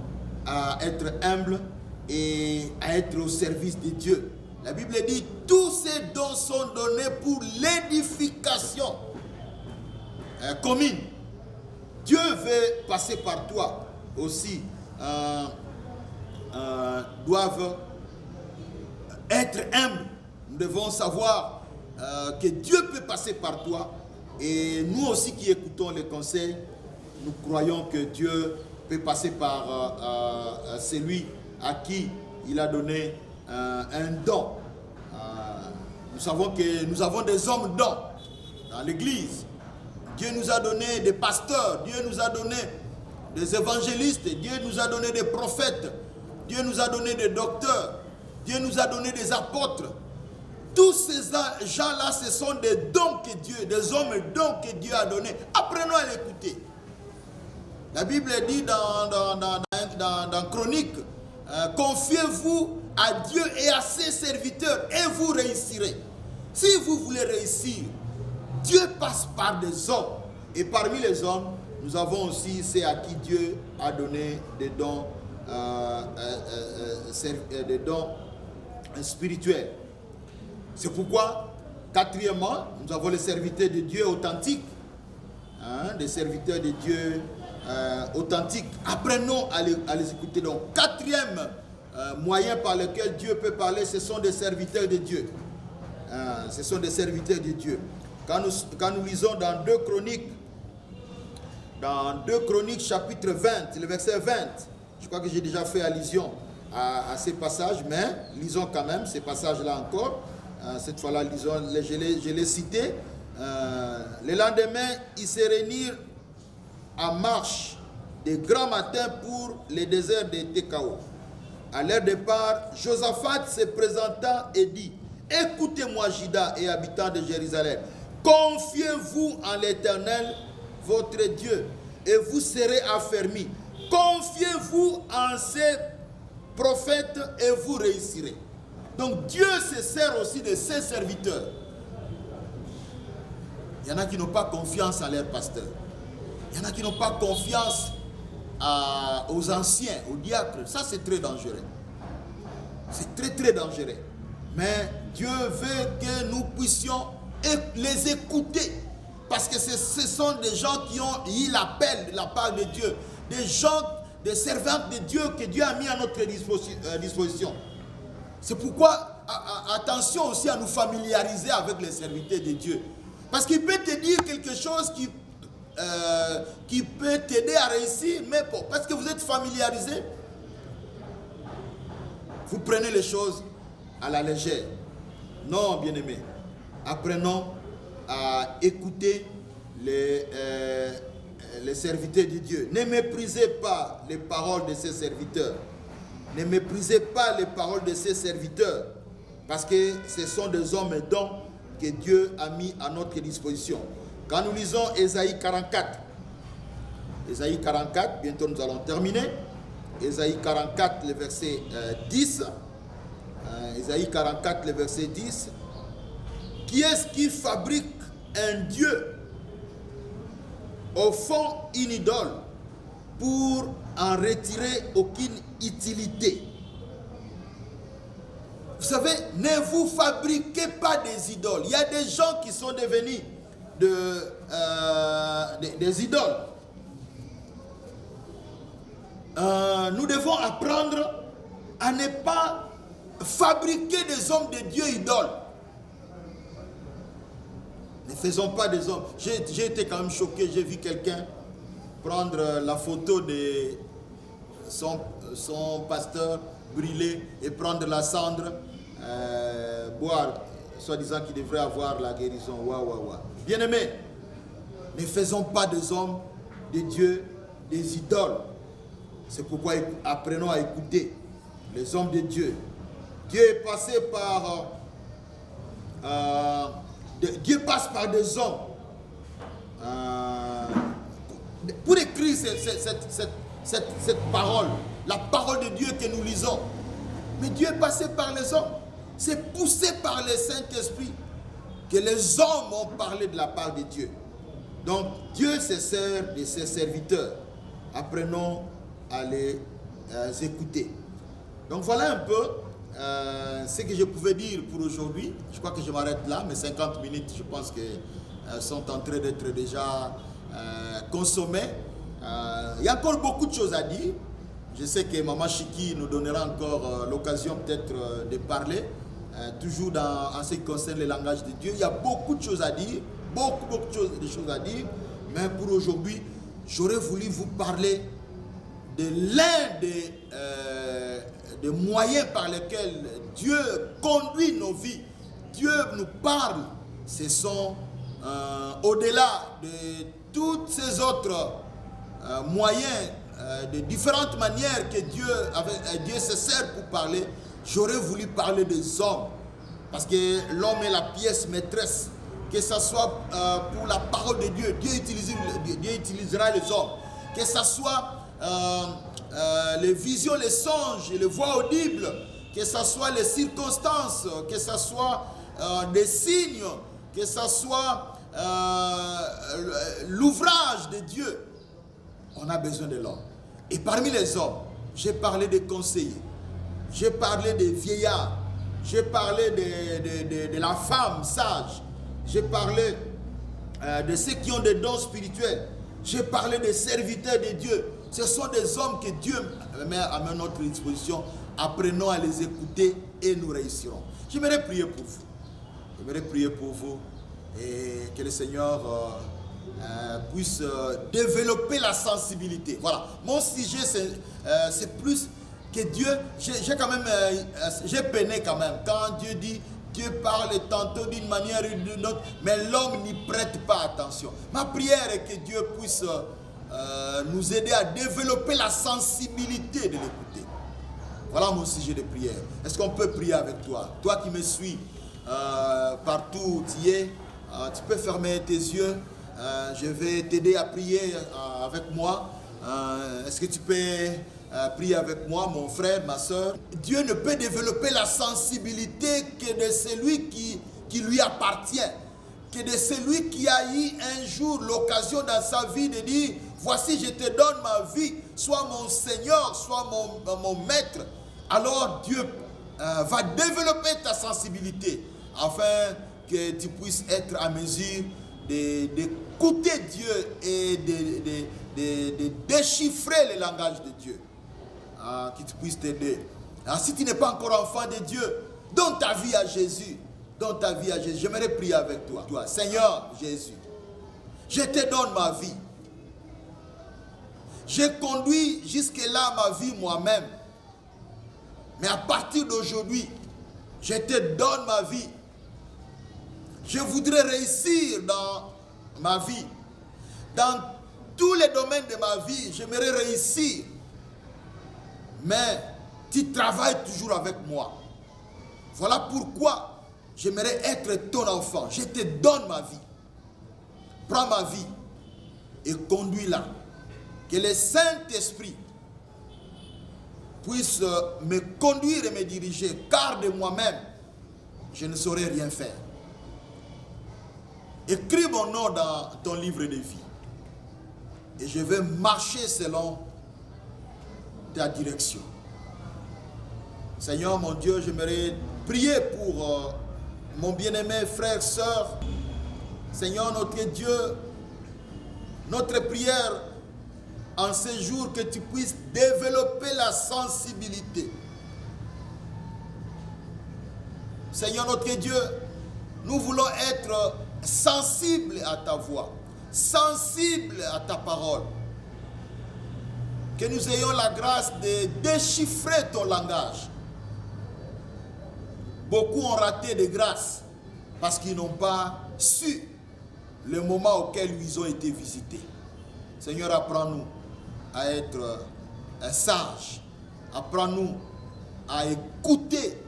à être humble et à être au service de Dieu. La Bible dit, tous ces dons sont donnés pour l'édification commune. Dieu veut passer par toi aussi. Doivent être humbles. Nous devons savoir que Dieu peut passer par toi. Et nous aussi qui écoutons les conseils, nous croyons que Dieu peut passer par celui à qui il a donné un don. Nous savons que nous avons des hommes dons dans l'église. Dieu nous a donné des pasteurs, Dieu nous a donné des évangélistes, Dieu nous a donné des prophètes, Dieu nous a donné des docteurs, Dieu nous a donné des apôtres. Tous ces gens-là, ce sont des dons que Dieu, des hommes dons que Dieu a donnés. Apprenons à l'écouter. La Bible dit dans Chronique, confiez-vous à Dieu et à ses serviteurs et vous réussirez. Si vous voulez réussir, Dieu passe par des hommes. Et parmi les hommes, nous avons aussi ceux à qui Dieu a donné des dons, spirituels. C'est pourquoi, quatrièmement, nous avons les serviteurs de Dieu authentiques. Des serviteurs de Dieu authentiques. Apprenons à les écouter. Donc, quatrième moyen par lequel Dieu peut parler, ce sont des serviteurs de Dieu. Ce sont des serviteurs de Dieu. Quand nous lisons dans 2 Chroniques chapitre 20, le verset 20, je crois que j'ai déjà fait allusion à ces passages, mais lisons quand même ces passages-là encore. Cette fois-là, lisons, je l'ai cité. Le lendemain, ils se réunirent en marche de grand matin pour le désert de Tekao. À leur départ, Josaphat se présenta et dit, écoutez-moi, Juda et habitants de Jérusalem, confiez-vous en l'Éternel, votre Dieu, et vous serez affermis. Confiez-vous en ses prophètes et vous réussirez. Donc Dieu se sert aussi de ses serviteurs. Il y en a qui n'ont pas confiance en leurs pasteurs. Il y en a qui n'ont pas confiance aux anciens, aux diacres. Ça, c'est très dangereux. C'est très, très dangereux. Mais Dieu veut que nous puissions les écouter. Parce que ce sont des gens qui ont eu l'appel de la part de Dieu. Des gens, des servantes de Dieu que Dieu a mis à notre disposition. C'est pourquoi, attention aussi à nous familiariser avec les serviteurs de Dieu. Parce qu'il peut te dire quelque chose qui peut t'aider à réussir, mais parce que vous êtes familiarisé, vous prenez les choses à la légère. Non, bien-aimés, apprenons à écouter les serviteurs de Dieu. Ne méprisez pas les paroles de ces serviteurs. Ne méprisez pas les paroles de ces serviteurs, parce que ce sont des hommes et dons que Dieu a mis à notre disposition. Quand nous lisons Ésaïe 44, Ésaïe 44, bientôt nous allons terminer. Ésaïe 44, le verset 10. Ésaïe 44, le verset 10. Qui est-ce qui fabrique un Dieu au fond une idole pour en retirer aucune utilité? Vous savez, ne vous fabriquez pas des idoles. Il y a des gens qui sont devenus des idoles. Nous devons apprendre à ne pas fabriquer des hommes de Dieu idoles. Ne faisons pas des hommes. J'ai été quand même choqué, j'ai vu quelqu'un prendre la photo de son pasteur brûlé et prendre la cendre, boire, soi-disant qu'il devrait avoir la guérison. Bien-aimés, ne faisons pas des hommes de Dieu des idoles. C'est pourquoi apprenons à écouter les hommes de Dieu. Dieu est passé par... Dieu passe par des hommes pour écrire cette parole, la parole de Dieu que nous lisons. Mais Dieu est passé par les hommes. C'est poussé par le Saint-Esprit que les hommes ont parlé de la part de Dieu. Donc Dieu se sert de ses serviteurs. Apprenons à les écouter. Donc voilà un peu ce que je pouvais dire pour aujourd'hui. Je crois que je m'arrête là. Mes 50 minutes, je pense que sont en train d'être déjà consommées. Il y a encore beaucoup de choses à dire. Je sais que Maman Chiki nous donnera encore l'occasion peut-être de parler, toujours en ce qui concerne le langage de Dieu. Il y a beaucoup de choses à dire, beaucoup de choses à dire. Mais pour aujourd'hui, j'aurais voulu vous parler de l'un des moyens par lesquels Dieu conduit nos vies. Dieu nous parle. Ce sont au-delà de tous ces autres moyens, de différentes manières que Dieu se sert pour parler. J'aurais voulu parler des hommes. Parce que l'homme est la pièce maîtresse. Que ce soit pour la parole de Dieu, Dieu utilisera les hommes. Que ce soit les visions, les songes, les voix audibles, que ce soit les circonstances, que ce soit des signes, que ce soit l'ouvrage de Dieu, on a besoin de l'homme. Et parmi les hommes, j'ai parlé des conseillers, j'ai parlé des vieillards, j'ai parlé de la femme sage, j'ai parlé de ceux qui ont des dons spirituels, j'ai parlé des serviteurs de Dieu. Ce sont des hommes que Dieu met à notre disposition. Apprenons à les écouter et nous réussirons. J'aimerais prier pour vous. J'aimerais prier pour vous et que le Seigneur puisse développer la sensibilité. Voilà. Mon sujet, c'est plus que Dieu. J'ai peiné quand même. Quand Dieu dit, Dieu parle tantôt d'une manière ou d'une autre, mais l'homme n'y prête pas attention. Ma prière est que Dieu puisse nous aider à développer la sensibilité de l'écouter. Voilà mon sujet de prière. Est-ce qu'on peut prier avec toi? Toi qui me suis partout où tu es, tu peux fermer tes yeux. Je vais t'aider à prier avec moi. Est-ce que tu peux prier avec moi, mon frère, ma soeur? Dieu ne peut développer la sensibilité que de celui qui lui appartient. Que de celui qui a eu un jour l'occasion dans sa vie de dire, voici je te donne ma vie, sois mon Seigneur, sois mon maître. Alors Dieu va développer ta sensibilité afin que tu puisses être à mesure d'écouter Dieu et de déchiffrer le langage de Dieu. Qu'il puisse t'aider. Si tu n'es pas encore enfant de Dieu, donne ta vie à Jésus. Donne ta vie à Jésus. J'aimerais prier avec toi. Seigneur Jésus, je te donne ma vie. J'ai conduit jusque-là ma vie moi-même. Mais à partir d'aujourd'hui, je te donne ma vie. Je voudrais réussir dans ma vie. Dans tous les domaines de ma vie, j'aimerais réussir. Mais tu travailles toujours avec moi. Voilà pourquoi j'aimerais être ton enfant. Je te donne ma vie. Prends ma vie et conduis-la. Que le Saint-Esprit puisse me conduire et me diriger, car de moi-même, je ne saurais rien faire. Écris mon nom dans ton livre de vie. Et je vais marcher selon ta direction. Seigneur mon Dieu, j'aimerais prier pour mon bien-aimé frère, sœur. Seigneur notre Dieu, notre prière en ces jours, que tu puisses développer la sensibilité. Seigneur notre Dieu, nous voulons être sensibles à ta voix, sensibles à ta parole. Que nous ayons la grâce de déchiffrer ton langage. Beaucoup ont raté de grâce parce qu'ils n'ont pas su le moment auquel ils ont été visités. Seigneur, apprends-nous à être sages. Apprends-nous à écouter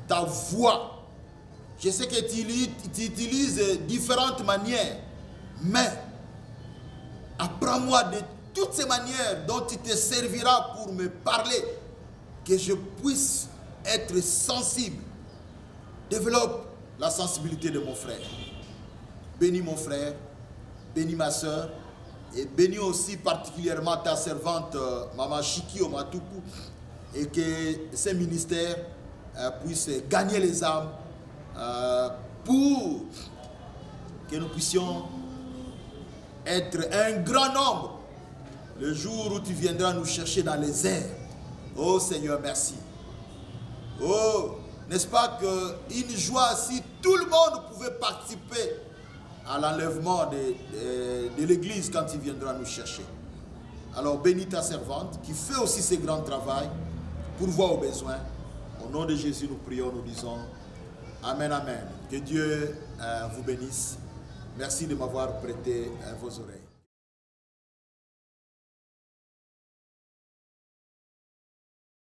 ta voix. Je sais que tu utilises différentes manières, mais apprends-moi de toutes ces manières dont tu te serviras pour me parler, que je puisse être sensible. Développe la sensibilité de mon frère. Bénis mon frère, bénis ma soeur, et bénis aussi particulièrement ta servante Maman Chiki Omatuku, et que ces ministères puissent gagner les âmes pour que nous puissions être un grand nombre le jour où tu viendras nous chercher dans les airs. Oh Seigneur, merci. Oh, n'est-ce pas qu'une joie si tout le monde pouvait participer à l'enlèvement de l'église quand il viendra nous chercher. Alors bénis ta servante qui fait aussi ce grand travail pour voir aux besoins. Au nom de Jésus, nous prions, nous disons Amen, Amen. Que Dieu vous bénisse. Merci de m'avoir prêté vos oreilles.